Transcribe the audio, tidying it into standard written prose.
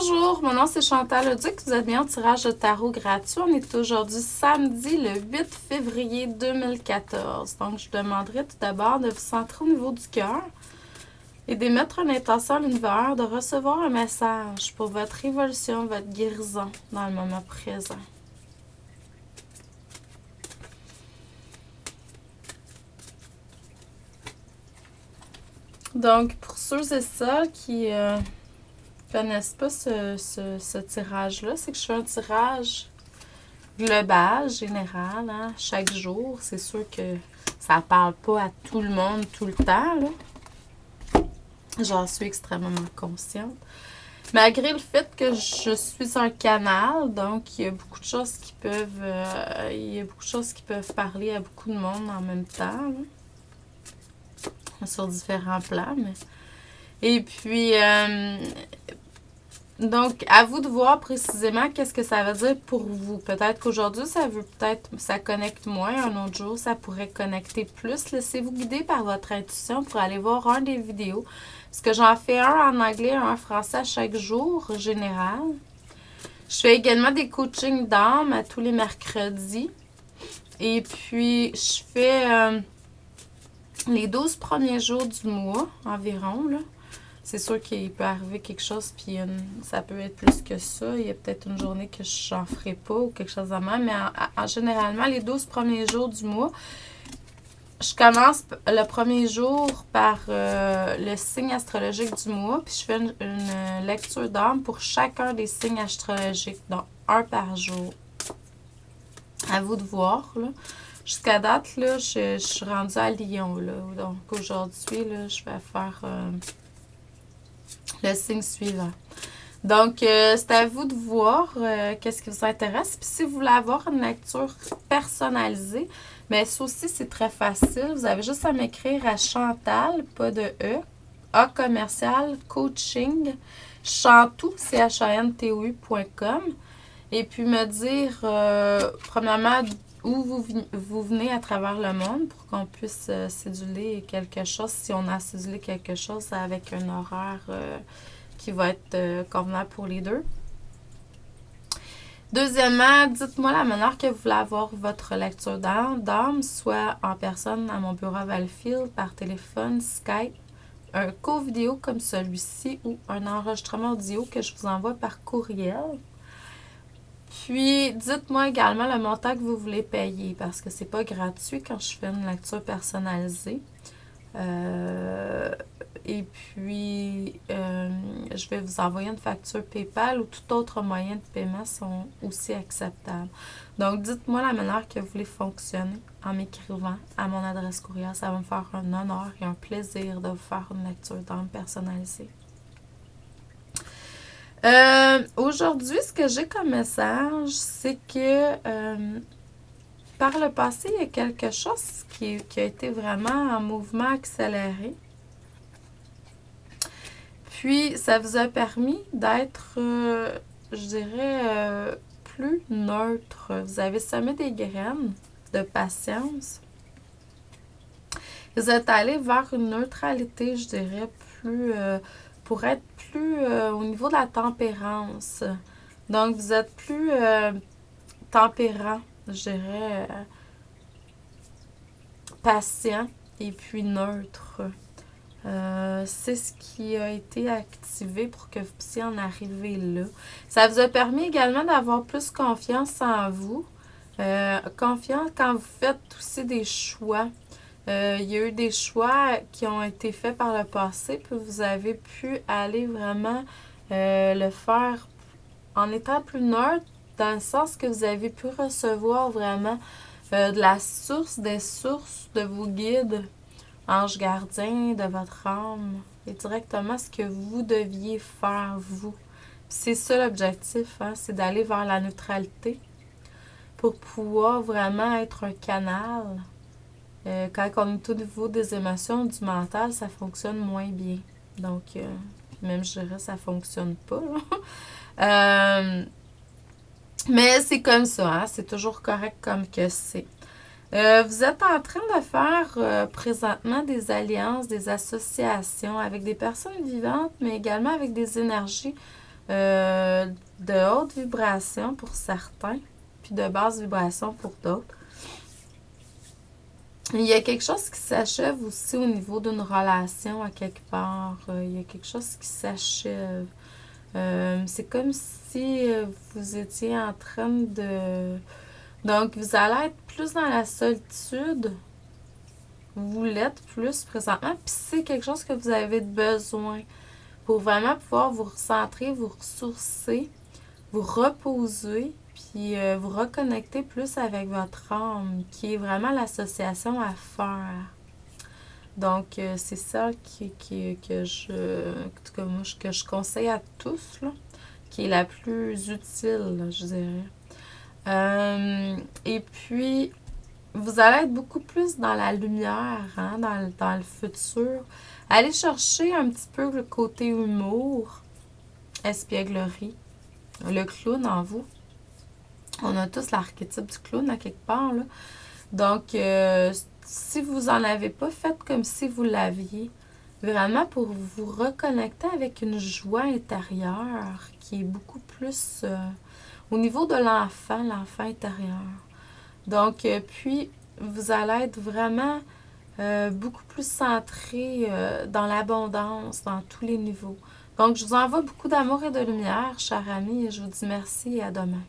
Bonjour, mon nom c'est Chantal Leduc, vous êtes bien au tirage de tarot gratuit. On est aujourd'hui samedi le 8 février 2014. Donc je vous demanderai tout d'abord de vous centrer au niveau du cœur et d'émettre une intention à l'univers de recevoir un message pour votre évolution, votre guérison dans le moment présent. Donc pour ceux et celles qui connaissent pas ce tirage-là, c'est que je fais un tirage global, général, hein, chaque jour. C'est sûr que ça parle pas à tout le monde tout le temps, là. J'en suis extrêmement consciente. Malgré le fait que je suis un canal, donc il y a beaucoup de choses qui peuvent parler à beaucoup de monde en même temps, là, sur différents plans. Et puis, donc, à vous de voir précisément qu'est-ce que ça veut dire pour vous. Peut-être qu'aujourd'hui, ça connecte moins. Un autre jour, ça pourrait connecter plus. Laissez-vous guider par votre intuition pour aller voir un des vidéos. Parce que j'en fais un en anglais, un en français à chaque jour, général. Je fais également des coachings d'âme à tous les mercredis. Et puis, je fais les 12 premiers jours du mois environ, là. C'est sûr qu'il peut arriver quelque chose, puis ça peut être plus que ça. Il y a peut-être une journée que j'en ferai pas ou quelque chose de même. Mais généralement, les 12 premiers jours du mois, je commence le premier jour par le signe astrologique du mois, puis je fais une lecture d'âme pour chacun des signes astrologiques, donc un par jour. À vous de voir, là. Jusqu'à date, là, je suis rendue à Lyon, là. Donc aujourd'hui, là, je vais faire le signe suivant. Donc, c'est à vous de voir qu'est-ce qui vous intéresse. Puis si vous voulez avoir une lecture personnalisée, mais ça aussi, c'est très facile. Vous avez juste à m'écrire à Chantal, pas de E, A commercial, coaching, chantou, chantou.com. Et puis me dire, premièrement, où vous venez à travers le monde pour qu'on puisse céduler quelque chose, si on a cédulé quelque chose avec un horaire qui va être convenable pour les deux. Deuxièmement, dites-moi la manière que vous voulez avoir votre lecture d'âme, soit en personne à mon bureau à Valleyfield, par téléphone, Skype, un co-vidéo comme celui-ci ou un enregistrement audio que je vous envoie par courriel. Puis, dites-moi également le montant que vous voulez payer parce que c'est pas gratuit quand je fais une lecture personnalisée. Et puis, je vais vous envoyer une facture PayPal ou tout autre moyen de paiement sont aussi acceptables. Donc, dites-moi la manière que vous voulez fonctionner en m'écrivant à mon adresse courriel. Ça va me faire un honneur et un plaisir de vous faire une lecture d'âme personnalisée. Aujourd'hui, ce que j'ai comme message, c'est que par le passé, il y a quelque chose qui a été vraiment en mouvement accéléré. Puis, ça vous a permis d'être, je dirais, plus neutre. Vous avez semé des graines de patience. Vous êtes allé vers une neutralité, je dirais, plus... pour être plus au niveau de la tempérance. Donc, vous êtes plus tempérant, je dirais, patient et puis neutre. C'est ce qui a été activé pour que vous puissiez en arriver là. Ça vous a permis également d'avoir plus confiance en vous. Confiance quand vous faites aussi des choix. Il y a eu des choix qui ont été faits par le passé, puis vous avez pu aller vraiment le faire en étant plus neutre, dans le sens que vous avez pu recevoir vraiment de la source, des sources de vos guides, anges gardiens, de votre âme, et directement ce que vous deviez faire, vous. C'est ça l'objectif, hein, c'est d'aller vers la neutralité pour pouvoir vraiment être un canal. Quand on est au niveau des émotions, du mental, ça fonctionne moins bien. Donc, même je dirais, ça fonctionne pas. Mais c'est comme ça, hein? C'est toujours correct comme que c'est. Vous êtes en train de faire présentement des alliances, des associations avec des personnes vivantes, mais également avec des énergies de haute vibration pour certains, puis de basse vibration pour d'autres. Il y a quelque chose qui s'achève aussi au niveau d'une relation à quelque part. Il y a quelque chose qui s'achève. C'est comme si vous étiez en train de... Donc, vous allez être plus dans la solitude. Vous l'êtes plus présentement. Puis c'est quelque chose que vous avez besoin pour vraiment pouvoir vous recentrer, vous ressourcer, vous reposer, puis vous reconnecter plus avec votre âme, qui est vraiment l'association à faire. Donc, c'est ça que en tout cas, moi, que je conseille à tous, là, qui est la plus utile, là, je dirais. Et puis, vous allez être beaucoup plus dans la lumière, hein, dans le futur. Allez chercher un petit peu le côté humour, espièglerie, le clown en vous. On a tous l'archétype du clown à quelque part, là. Donc, si vous en avez pas, faites comme si vous l'aviez. Vraiment pour vous reconnecter avec une joie intérieure qui est beaucoup plus au niveau de l'enfant intérieur. Donc, puis, vous allez être vraiment beaucoup plus centré dans l'abondance, dans tous les niveaux. Donc, je vous envoie beaucoup d'amour et de lumière, chers amis, et je vous dis merci et à demain.